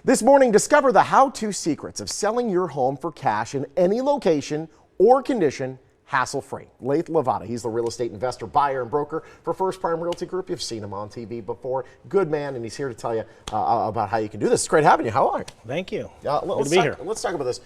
This morning, discover the how-to secrets of selling your home for cash in any location or condition, hassle-free. Lathe Lavada, he's the real estate investor, buyer, and broker for First Prime Realty Group. You've seen him on TV before. Good man, and he's here to tell you about how you can do this. It's great having you. How are you? Thank you. Good to be here. Let's talk about this.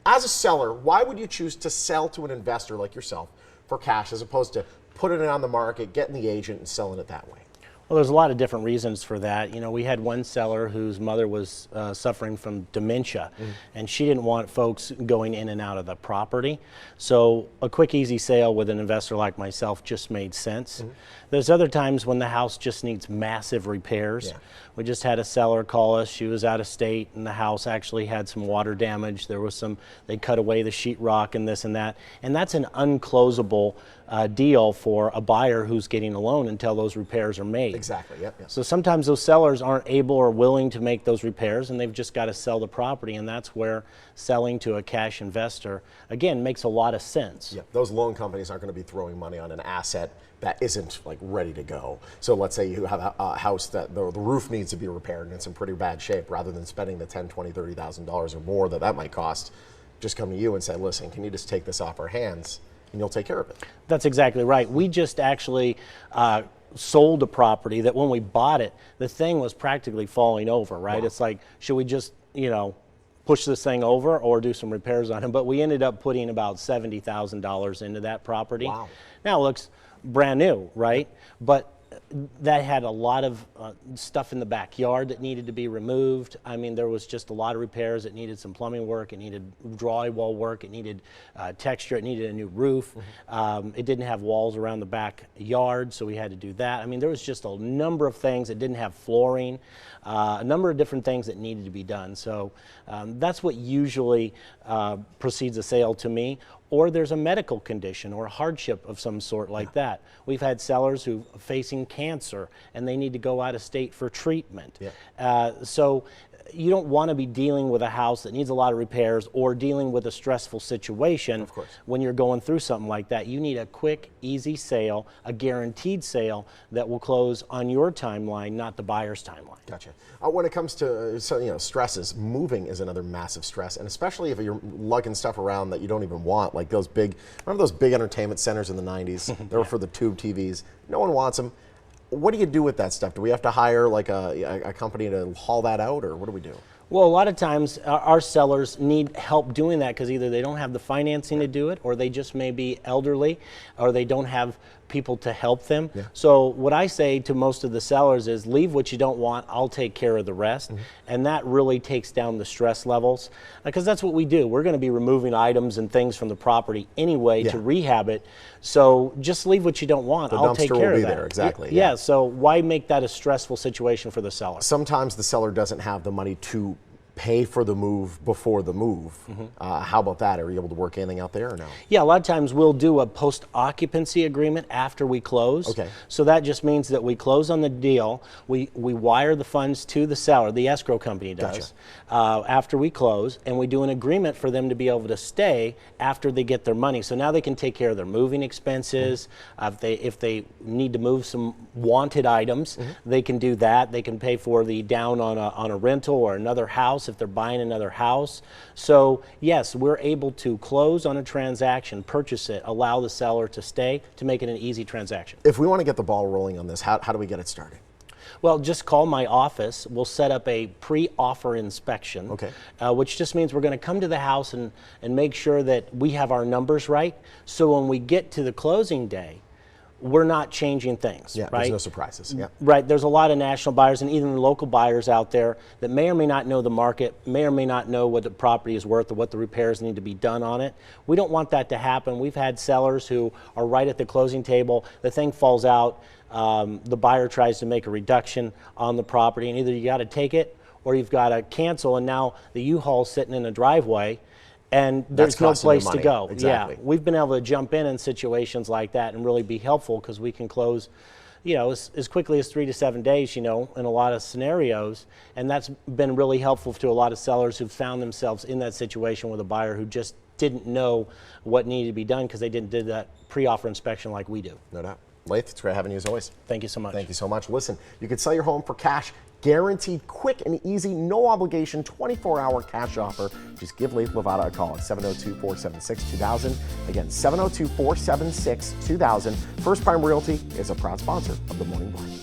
As a seller, why would you choose to sell to an investor like yourself for cash as opposed to putting it on the market, getting the agent, and selling it that way? Well, there's a lot of different reasons for that. You know, we had one seller whose mother was suffering from dementia, and she didn't want folks going in and out of the property. So a quick, easy sale with an investor like myself just made sense. There's other times when the house just needs massive repairs. Yeah. We just had a seller call us. She was out of state, and the house actually had some water damage. There was they cut away the sheetrock and this and that. And that's an unclosable deal for a buyer who's getting a loan until those repairs are made. Exactly, yep. So sometimes those sellers aren't able or willing to make those repairs, and they've just got to sell the property, and that's where selling to a cash investor, again, makes a lot of sense. Yeah, those loan companies aren't going to be throwing money on an asset that isn't like ready to go. So let's say you have a house that the roof needs to be repaired and it's in pretty bad shape. Rather than spending the $10,000, $20,000, $30,000 or more that might cost, just come to you and say, listen, can you just take this off our hands and you'll take care of it. That's exactly right. We just actually sold a property that when we bought it, the thing was practically falling over, right? Wow. It's like, should we just, push this thing over or do some repairs on it? But we ended up putting about $70,000 into that property. Wow. Now it looks brand new, right? But that had a lot of stuff in the backyard that needed to be removed. I mean, there was just a lot of repairs. It needed some plumbing work. It needed drywall work. It needed texture. It needed a new roof. It didn't have walls around the backyard, so we had to do that. I mean, there was just a number of things. It didn't have flooring, a number of different things that needed to be done. So that's what usually precedes a sale to me. Or there's a medical condition or a hardship of some sort like that. We've had sellers who are facing cancer and they need to go out of state for treatment. So you don't want to be dealing with a house that needs a lot of repairs or dealing with a stressful situation when you're going through something like that. You need a quick, easy sale, a guaranteed sale that will close on your timeline, not the buyer's timeline. Gotcha. When it comes to stresses, moving is another massive stress, and especially if you're lugging stuff around that you don't even want, like those big, remember those big entertainment centers in the 90s? They were for the tube TVs. No one wants them. What do you do with that stuff? Do we have to hire like a company to haul that out, or what do we do? Well, a lot of times our sellers need help doing that because either they don't have the financing to do it, or they just may be elderly, or they don't have people to help them. So what I say to most of the sellers is leave what you don't want, I'll take care of the rest. And that really takes down the stress levels because that's what we do. We're going to be removing items and things from the property anyway to rehab it. So just leave what you don't want, I'll take care of that. The dumpster will be there, exactly. Yeah, so why make that a stressful situation for the seller? Sometimes the seller doesn't have the money to pay for the move before the move. How about that? Are you able to work anything out there or no? Yeah, a lot of times we'll do a post-occupancy agreement after we close. Okay. So that just means that we close on the deal, we wire the funds to the seller, the escrow company does, after we close, and we do an agreement for them to be able to stay after they get their money. So now they can take care of their moving expenses. If they need to move some wanted items, they can do that. They can pay for the down on a rental or another house if they're buying another house. So yes, we're able to close on a transaction, purchase it, allow the seller to stay to make it an easy transaction. If we want to get the ball rolling on this, how do we get it started? Well, just call my office. We'll set up a pre-offer inspection, which just means we're going to come to the house and make sure that we have our numbers right. So when we get to the closing day, we're not changing things, right? There's no surprises. Right, there's a lot of national buyers and even local buyers out there that may or may not know the market, may or may not know what the property is worth or what the repairs need to be done on it. We don't want that to happen. We've had sellers who are right at the closing table, the thing falls out, the buyer tries to make a reduction on the property, and either you got to take it or you've got to cancel, and now the U-Haul's sitting in a driveway and there's no place to go. Exactly. Yeah, we've been able to jump in situations like that and really be helpful because we can close, as quickly as 3 to 7 days, in a lot of scenarios, and that's been really helpful to a lot of sellers who've found themselves in that situation with a buyer who just didn't know what needed to be done because they didn't do that pre-offer inspection like we do. No doubt. Lathe, it's great having you as always. Thank you so much. Thank you so much. Listen, you can sell your home for cash, guaranteed, quick and easy, no obligation, 24-hour cash offer. Just give Lathe Lavada a call at 702-476-2000. Again, 702-476-2000. First Prime Realty is a proud sponsor of The Morning Blind.